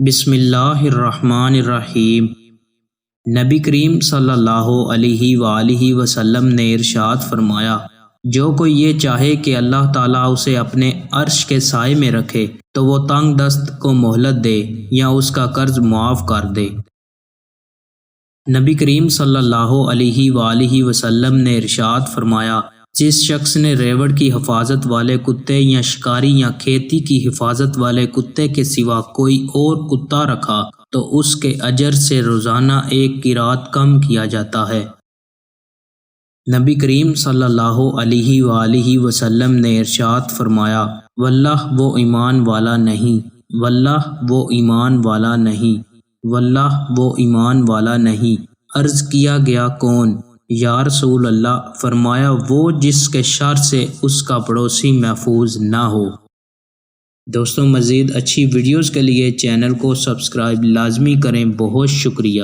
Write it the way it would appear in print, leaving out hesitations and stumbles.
بسم اللہ الرحمن الرحیم۔ نبی کریم صلی اللہ علیہ وآلہ وسلم نے ارشاد فرمایا، جو کوئی یہ چاہے کہ اللہ تعالیٰ اسے اپنے عرش کے سائے میں رکھے تو وہ تنگ دست کو مہلت دے یا اس کا قرض معاف کر دے۔ نبی کریم صلی اللہ علیہ وآلہ وسلم نے ارشاد فرمایا، جس شخص نے ریوڑ کی حفاظت والے کتے یا شکاری یا کھیتی کی حفاظت والے کتے کے سوا کوئی اور کتا رکھا تو اس کے اجر سے روزانہ 1 قرات کم کیا جاتا ہے۔ نبی کریم صلی اللہ علیہ وآلہ وسلم نے ارشاد فرمایا، واللہ وہ ایمان والا نہیں، واللہ وہ ایمان والا نہیں، واللہ وہ ایمان والا نہیں۔ عرض کیا گیا کون؟ یا رسول اللہ؟ فرمایا وہ جس کے شر سے اس کا پڑوسی محفوظ نہ ہو۔ دوستوں، مزید اچھی ویڈیوز کے لیے چینل کو سبسکرائب لازمی کریں۔ بہت شکریہ۔